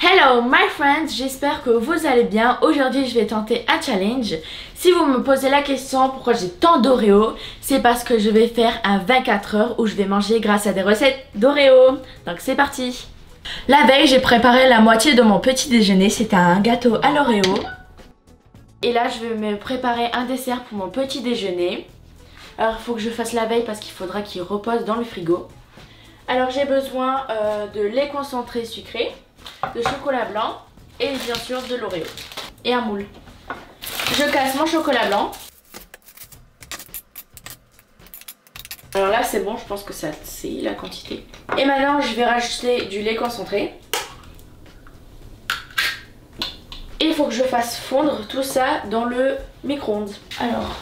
Hello my friends, j'espère que vous allez bien. Aujourd'hui je vais tenter un challenge. Si vous me posez la question pourquoi j'ai tant d'Oreo, c'est parce que je vais faire un 24 heures où je vais manger grâce à des recettes d'Oreo. Donc c'est parti. La veille j'ai préparé la moitié de mon petit déjeuner, c'était un gâteau à l'Oreo. Et là je vais me préparer un dessert pour mon petit déjeuner. Alors il faut que je fasse la veille parce qu'il faudra qu'il repose dans le frigo. Alors j'ai besoin de lait concentré sucré, de chocolat blanc et bien sûr de l'Oreo et un moule. Je casse mon chocolat blanc. Alors là c'est bon, je pense que ça c'est la quantité. Et maintenant je vais rajouter du lait concentré. Et il faut que je fasse fondre tout ça dans le micro-ondes. Alors...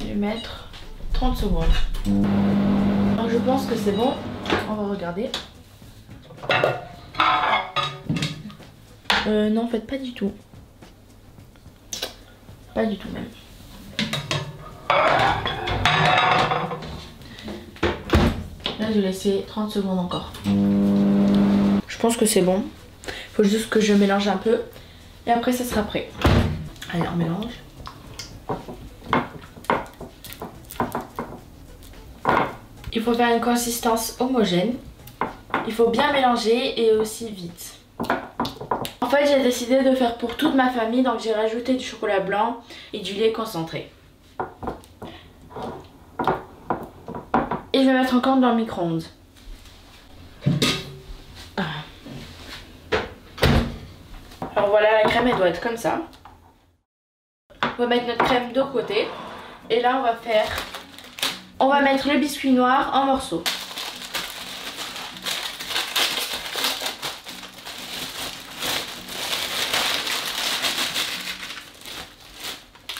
je vais mettre 30 secondes. Alors je pense que c'est bon. On va regarder. Non en fait pas du tout. Pas du tout même. Là je vais laisser 30 secondes encore. Je pense que c'est bon. Faut juste que je mélange un peu. Et après ça sera prêt. Allez on mélange. Il faut faire une consistance homogène. Il faut bien mélanger et aussi vite. En fait j'ai décidé de faire pour toute ma famille, donc j'ai rajouté du chocolat blanc et du lait concentré. Et je vais mettre encore dans le micro-ondes. Alors voilà, la crème elle doit être comme ça. On va mettre notre crème de côté. Et là on va mettre le biscuit noir en morceaux.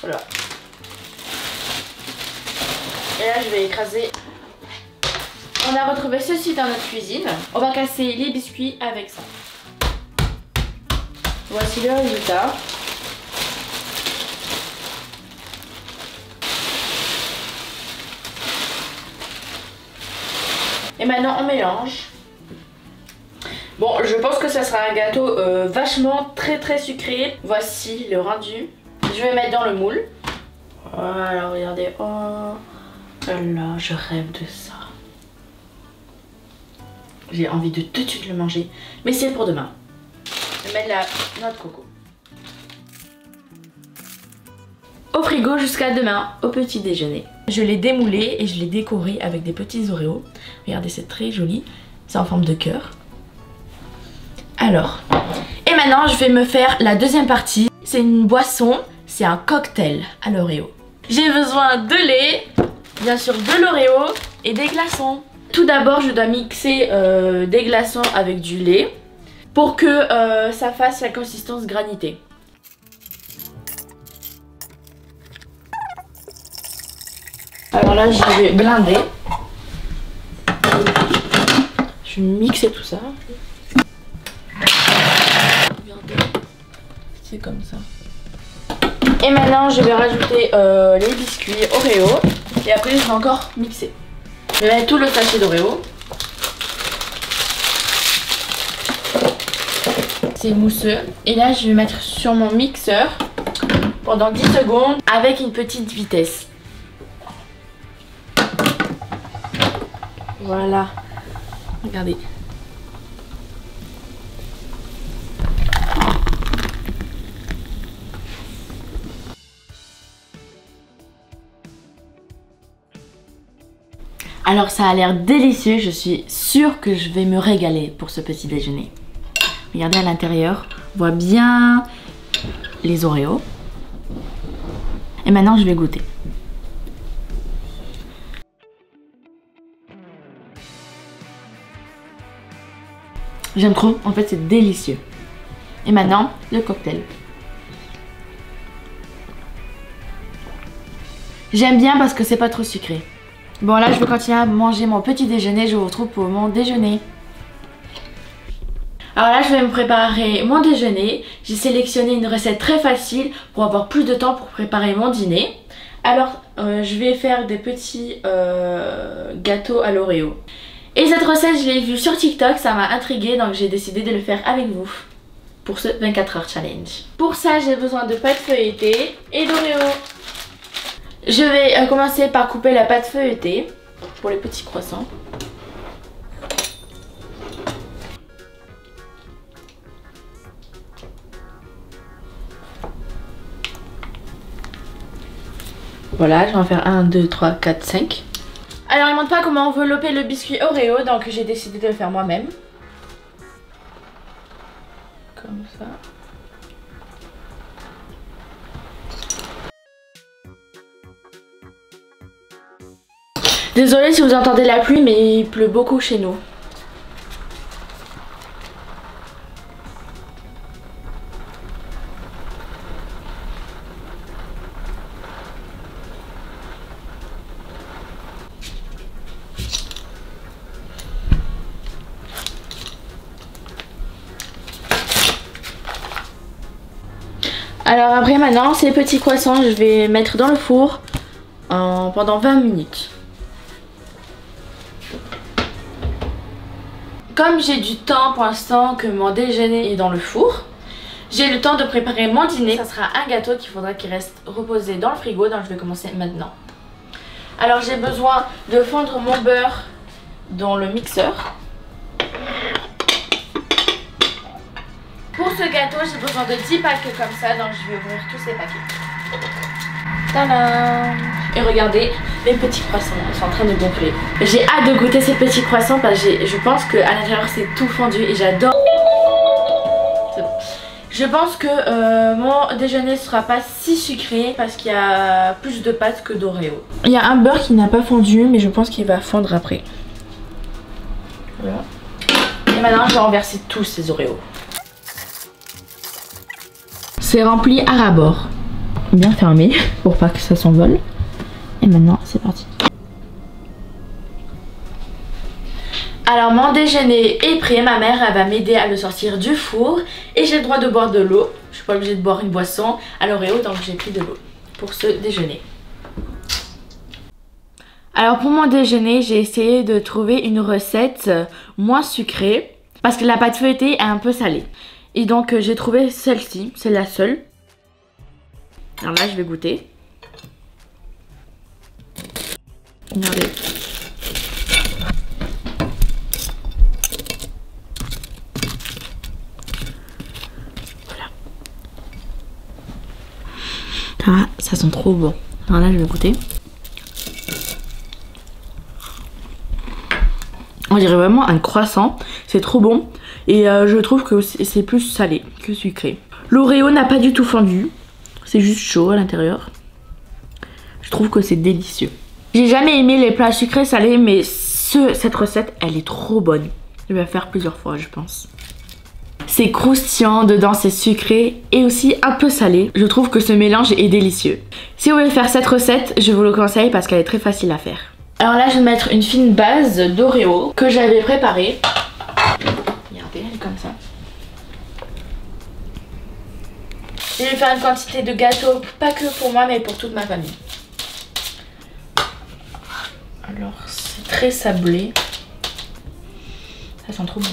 Voilà. Et là je vais écraser. On a retrouvé ceci dans notre cuisine. On va casser les biscuits avec ça. Voici le résultat. Et maintenant on mélange. Bon, je pense que ça sera un gâteau vachement très sucré. Voici le rendu. Je vais mettre dans le moule. Voilà, regardez. Oh là, je rêve de ça. J'ai envie de tout de suite le manger. Mais c'est pour demain. Je vais mettre la noix de coco. Au frigo jusqu'à demain, au petit déjeuner. Je l'ai démoulé et je l'ai décoré avec des petits Oreos. Regardez, c'est très joli. C'est en forme de cœur. Alors, et maintenant je vais me faire la deuxième partie. C'est une boisson, c'est un cocktail à l'Oreo. J'ai besoin de lait, bien sûr de l'Oreo et des glaçons. Tout d'abord, je dois mixer des glaçons avec du lait pour que ça fasse la consistance granitée. Alors là, je vais blinder. Je vais mixer tout ça. Regardez, c'est comme ça. Et maintenant, je vais rajouter les biscuits Oreo. Et après, je vais encore mixer. Je vais mettre tout le sachet d'Oreo. C'est mousseux. Et là, je vais mettre sur mon mixeur pendant 10 secondes avec une petite vitesse. Voilà. Regardez. Alors ça a l'air délicieux, je suis sûre que je vais me régaler pour ce petit déjeuner. Regardez à l'intérieur, on voit bien les Oreos. Et maintenant je vais goûter. J'aime trop, en fait c'est délicieux. Et maintenant, le cocktail. J'aime bien parce que c'est pas trop sucré. Bon là je vais continuer à manger mon petit déjeuner, je vous retrouve pour mon déjeuner. Alors là je vais me préparer mon déjeuner. J'ai sélectionné une recette très facile pour avoir plus de temps pour préparer mon dîner. Alors je vais faire des petits gâteaux à l'Oreo. Et cette recette, je l'ai vue sur TikTok, ça m'a intriguée, donc j'ai décidé de le faire avec vous pour ce 24 heures challenge. Pour ça, j'ai besoin de pâte feuilletée et d'Oreo. Je vais commencer par couper la pâte feuilletée pour les petits croissants. Voilà, je vais en faire 1, 2, 3, 4, 5. Alors, il ne montre pas comment envelopper le biscuit Oreo, donc j'ai décidé de le faire moi-même. Comme ça. Désolée si vous entendez la pluie, mais il pleut beaucoup chez nous. Alors après maintenant, ces petits croissants, je vais mettre dans le four pendant 20 minutes. Comme j'ai du temps pour l'instant que mon déjeuner est dans le four, j'ai le temps de préparer mon dîner. Ça sera un gâteau qu'il faudra qu'il reste reposé dans le frigo, donc je vais commencer maintenant. Alors j'ai besoin de fondre mon beurre dans le mixeur. Pour ce gâteau, j'ai besoin de 10 paquets comme ça, donc je vais ouvrir tous ces paquets. Tadam! Et regardez, les petits croissants sont en train de gonfler. J'ai hâte de goûter ces petits croissants parce que je pense qu'à l'intérieur c'est tout fondu et j'adore. C'est bon. Je pense que mon déjeuner ne sera pas si sucré parce qu'il y a plus de pâtes que d'Oreo. Il y a un beurre qui n'a pas fondu, mais je pense qu'il va fondre après. Voilà. Et maintenant, je vais renverser tous ces Oreos. C'est rempli à ras-bord, bien fermé pour pas que ça s'envole. Et maintenant c'est parti. Alors mon déjeuner est prêt, ma mère elle va m'aider à le sortir du four et j'ai le droit de boire de l'eau. Je suis pas obligée de boire une boisson à l'Oreo, donc j'ai pris de l'eau pour ce déjeuner. Alors pour mon déjeuner, j'ai essayé de trouver une recette moins sucrée parce que la pâte feuilletée est un peu salée. Et donc j'ai trouvé celle-ci, c'est la seule. Alors là je vais goûter. Regardez. Voilà. Ah, ça sent trop bon. Alors là je vais goûter. On dirait vraiment un croissant, c'est trop bon. Et je trouve que c'est plus salé que sucré. L'Oreo n'a pas du tout fondu, c'est juste chaud à l'intérieur. Je trouve que c'est délicieux. J'ai jamais aimé les plats sucrés salés, mais cette recette, elle est trop bonne. Je vais la faire plusieurs fois, je pense. C'est croustillant, dedans c'est sucré et aussi un peu salé. Je trouve que ce mélange est délicieux. Si vous voulez faire cette recette, je vous le conseille parce qu'elle est très facile à faire. Alors là, je vais mettre une fine base d'Oreo que j'avais préparée. Regardez, elle est comme ça. Je vais faire une quantité de gâteau, pas que pour moi, mais pour toute ma famille. Alors, c'est très sablé. Ça sent trop bon.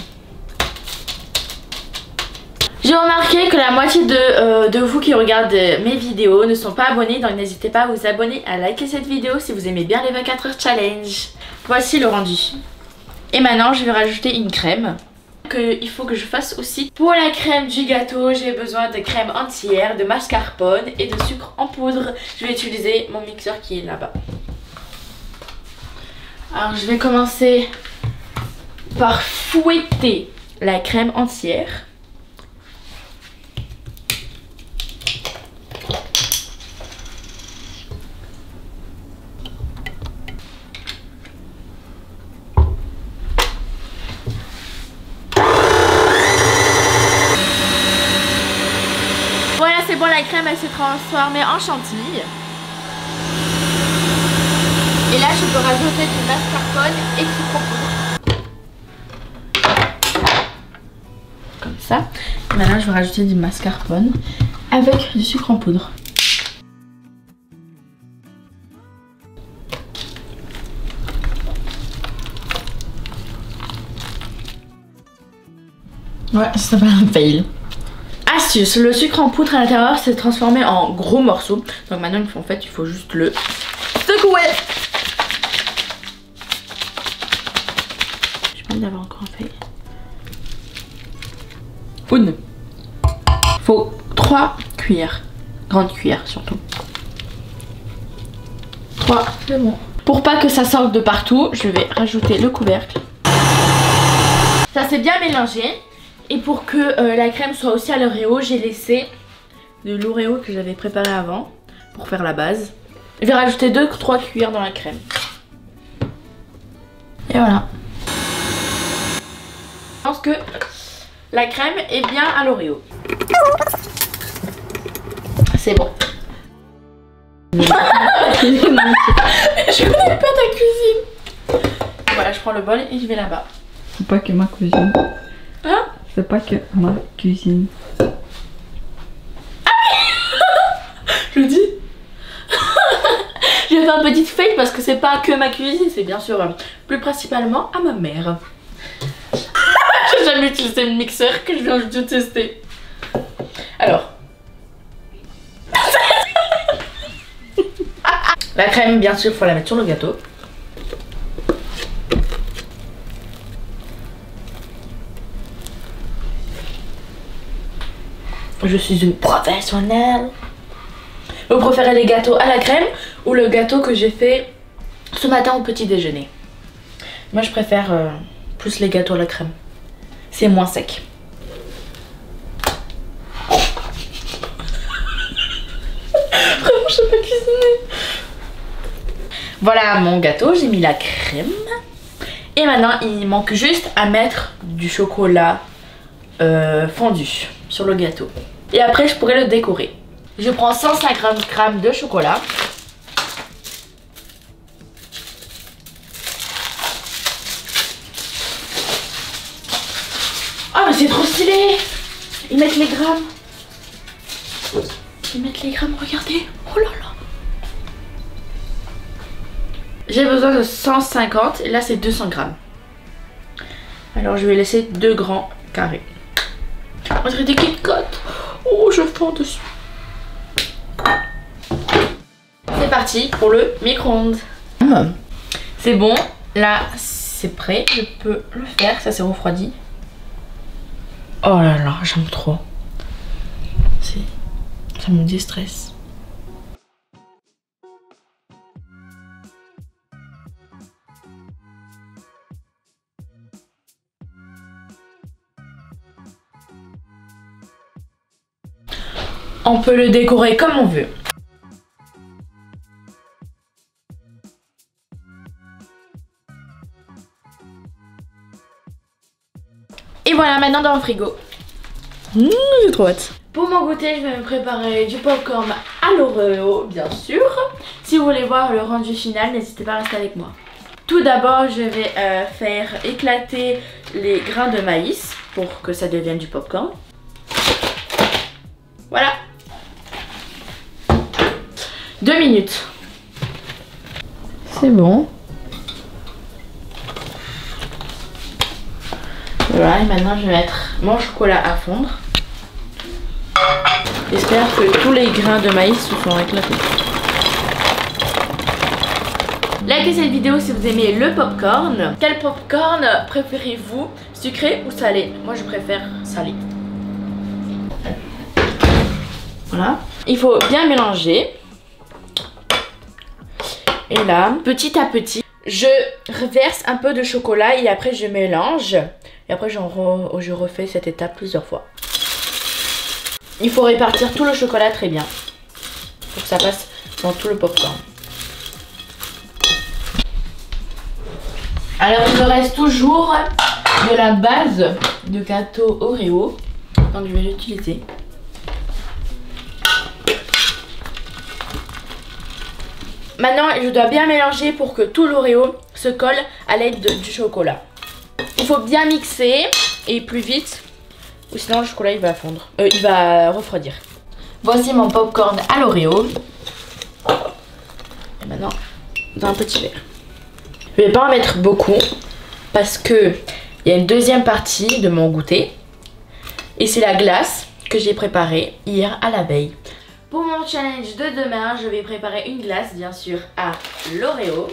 J'ai remarqué que la moitié de vous qui regardent mes vidéos ne sont pas abonnés, donc n'hésitez pas à vous abonner, à liker cette vidéo si vous aimez bien les 24 heures challenge. Voici le rendu. Et maintenant je vais rajouter une crème qu'il faut que je fasse aussi. Pour la crème du gâteau, j'ai besoin de crème entière, de mascarpone et de sucre en poudre. Je vais utiliser mon mixeur qui est là-bas. Alors je vais commencer par fouetter la crème entière. Voilà, c'est bon, la crème elle s'est transformée en chantilly. Et là je peux rajouter du mascarpone et du sucre en poudre. Comme ça. Et maintenant je vais rajouter du mascarpone avec du sucre en poudre. Ouais, ça s'appelle un fail. Astuce, le sucre en poudre à l'intérieur s'est transformé en gros morceaux. Donc maintenant en fait il faut juste le secouer. Je pense d'avoir encore un fail. Une. Faut 3 cuillères. Grandes cuillères surtout. 3, c'est bon. Pour pas que ça sorte de partout, je vais rajouter le couvercle. Ça s'est bien mélangé. Et pour que la crème soit aussi à l'oreo, j'ai laissé de l'oreo que j'avais préparé avant pour faire la base. Je vais rajouter 2-3 cuillères dans la crème. Et voilà. Je pense que la crème est bien à l'oreo. C'est bon. Je connais pas ta cuisine. Voilà, je prends le bol et je vais là-bas. C'est pas que ma cuisine. Hein? C'est pas que ma cuisine. Ah oui. Je le dis. J'ai fait un petit fail parce que c'est pas que ma cuisine, c'est bien sûr plus principalement à ma mère. J'ai jamais utilisé le mixeur que je viens de tester. Alors. La crème, bien sûr, il faut la mettre sur le gâteau. Je suis une professionnelle. Vous préférez les gâteaux à la crème ou le gâteau que j'ai fait ce matin au petit déjeuner? Moi je préfère plus les gâteaux à la crème. C'est moins sec. Vraiment je sais pas cuisiner. Voilà mon gâteau, j'ai mis la crème. Et maintenant il manque juste à mettre du chocolat fondu sur le gâteau. Et après je pourrais le décorer. Je prends 150 g de chocolat. Oh mais c'est trop stylé. Ils mettent les grammes. Ils mettent les grammes, regardez. Oh là là. J'ai besoin de 150 et là c'est 200 g. Alors je vais laisser 2 grands carrés. On dirait des Kit Kat. Oh je fends dessus. C'est parti pour le micro-ondes. C'est bon, là c'est prêt, je peux le faire, ça s'est refroidi. Oh là là, j'aime trop. Ça me déstresse. On peut le décorer comme on veut. Et voilà, maintenant dans le frigo. J'ai trop hâte. Pour mon goûter, je vais me préparer du popcorn à l'oreo, bien sûr. Si vous voulez voir le rendu final, n'hésitez pas à rester avec moi. Tout d'abord, je vais faire éclater les grains de maïs pour que ça devienne du popcorn. Voilà. 2 minutes. C'est bon. Voilà, et maintenant je vais mettre mon chocolat à fondre. J'espère que tous les grains de maïs se sont éclatés. Likez cette vidéo si vous aimez le popcorn. Quel popcorn préférez-vous? Sucré ou salé? Moi je préfère salé. Voilà. Il faut bien mélanger. Et là, petit à petit, je reverse un peu de chocolat et après je mélange. Et après je refais cette étape plusieurs fois. Il faut répartir tout le chocolat très bien pour que ça passe dans tout le popcorn. Alors il me reste toujours de la base de gâteau Oreo. Donc je vais l'utiliser. Maintenant je dois bien mélanger pour que tout l'Oreo se colle à l'aide du chocolat. Il faut bien mixer et plus vite ou sinon le chocolat il va fondre, il va refroidir. Voici mon popcorn à l'Oreo. Et maintenant dans un petit verre. Je vais pas en mettre beaucoup parce que il y a une deuxième partie de mon goûter Et c'est la glace que j'ai préparée hier à la veille. Pour mon challenge de demain, je vais préparer une glace bien sûr à l'Oreo.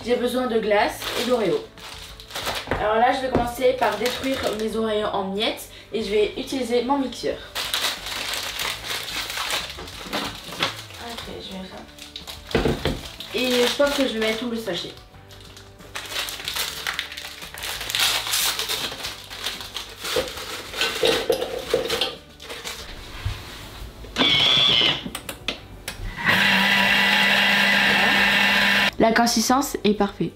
J'ai besoin de glace et d'Oreo. Alors là, je vais commencer par détruire mes Oreos en miettes et je vais utiliser mon mixeur. Ok, je mets ça. Et je pense que je vais mettre tout le sachet. La consistance est parfaite.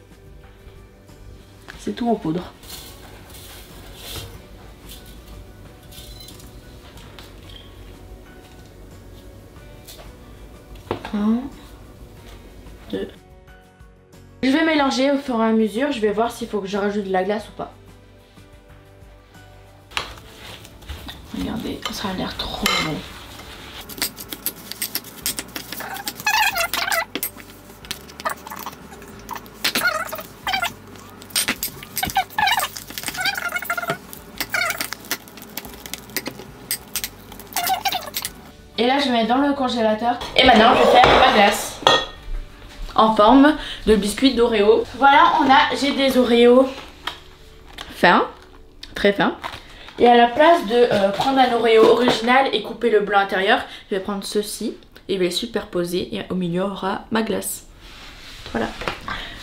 C'est tout en poudre. Un, deux. Je vais mélanger au fur et à mesure. Je vais voir s'il faut que je rajoute de la glace ou pas. Regardez, ça a l'air trop bon. Et là je vais mettre dans le congélateur. Et maintenant je vais faire ma glace en forme de biscuit d'Oreo. Voilà, j'ai des Oreos fins, très fins. Et à la place de prendre un Oreo original et couper le blanc intérieur, je vais prendre ceci et je vais le superposer. Et au milieu aura ma glace. Voilà.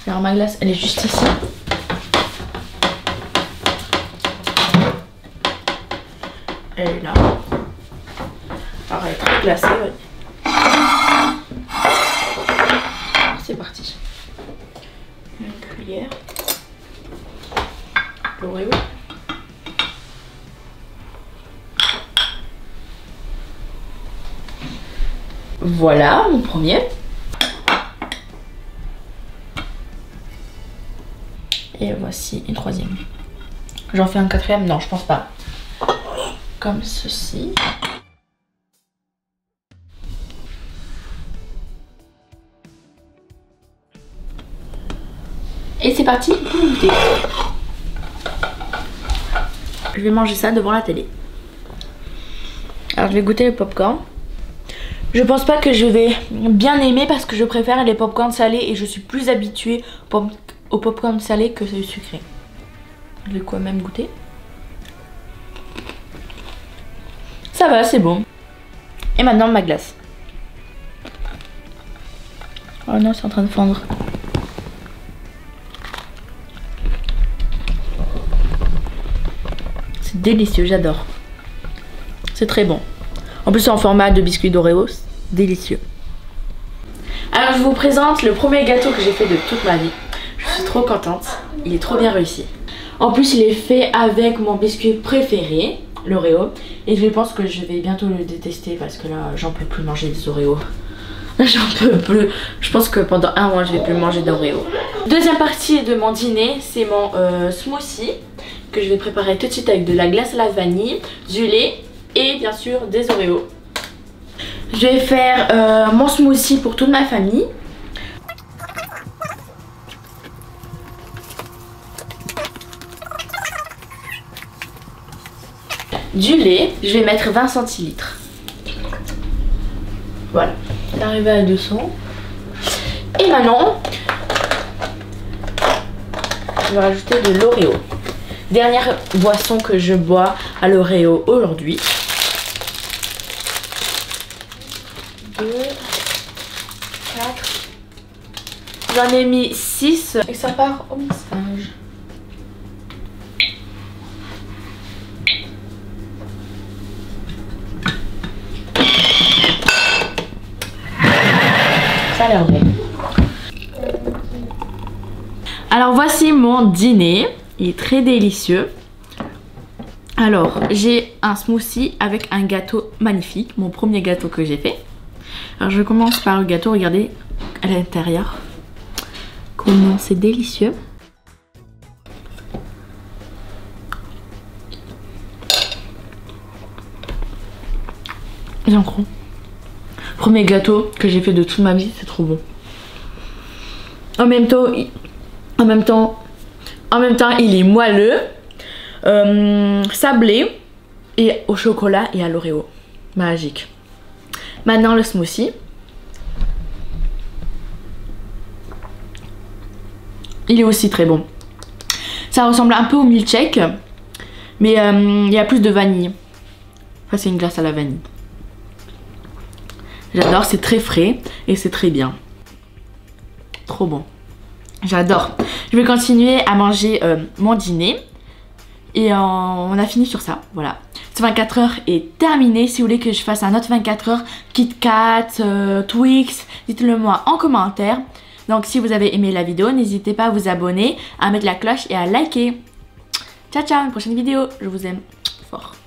Alors ma glace elle est juste ici. Elle est là. Alors elle est très glacée, ouais. C'est parti. Une cuillère. L'Oreo. Voilà mon premier. Et voici une troisième. J'en fais un quatrième? Non, je pense pas. Comme ceci. Et c'est parti pour goûter. Je vais manger ça devant la télé. Alors je vais goûter le popcorn. Je pense pas que je vais bien aimer parce que je préfère les popcorn salés et je suis plus habituée au popcorn salé que celui sucré. Je vais quand même goûter. Ça va, c'est bon. Et maintenant ma glace. Oh non, c'est en train de fondre. C'est délicieux, j'adore. C'est très bon. En plus, en format de biscuit d'Oreo, délicieux. Alors, je vous présente le premier gâteau que j'ai fait de toute ma vie. Je suis trop contente. Il est trop bien réussi. En plus, il est fait avec mon biscuit préféré, l'Oreo. Et je pense que je vais bientôt le détester parce que là, j'en peux plus manger des Oreos. J'en peux plus. Je pense que pendant un mois, je vais plus manger d'Oreo. Deuxième partie de mon dîner, c'est mon smoothie que je vais préparer tout de suite avec de la glace à la vanille, du lait et bien sûr des Oreos. Je vais faire mon smoothie pour toute ma famille. Du lait, je vais mettre 20 centilitres. Voilà, c'est arrivé à 200. Et maintenant, je vais rajouter de l'Oreo. Dernière boisson que je bois à l'Oreo aujourd'hui. 2, 4. J'en ai mis 6 et ça part au mixage. Ça a l'air bon. Alors voici mon dîner. Il est très délicieux. Alors, j'ai un smoothie avec un gâteau magnifique. Mon premier gâteau que j'ai fait. Alors, je commence par le gâteau. Regardez à l'intérieur. Comment c'est délicieux. J'en crois. Premier gâteau que j'ai fait de toute ma vie. C'est trop bon. En même temps, il est moelleux, sablé et au chocolat et à l'Oreo. Magique. Maintenant le smoothie. Il est aussi très bon. Ça ressemble un peu au milkshake, mais il y a plus de vanille. Enfin, c'est une glace à la vanille. J'adore, c'est très frais et c'est très bien. Trop bon. J'adore. Je vais continuer à manger mon dîner. Et on a fini sur ça, voilà. Ce 24 heures est terminé. Si vous voulez que je fasse un autre 24 heures, Kit Kat, Twix, dites-le moi en commentaire. Donc si vous avez aimé la vidéo, n'hésitez pas à vous abonner, à mettre la cloche et à liker. Ciao ciao, une prochaine vidéo. Je vous aime fort.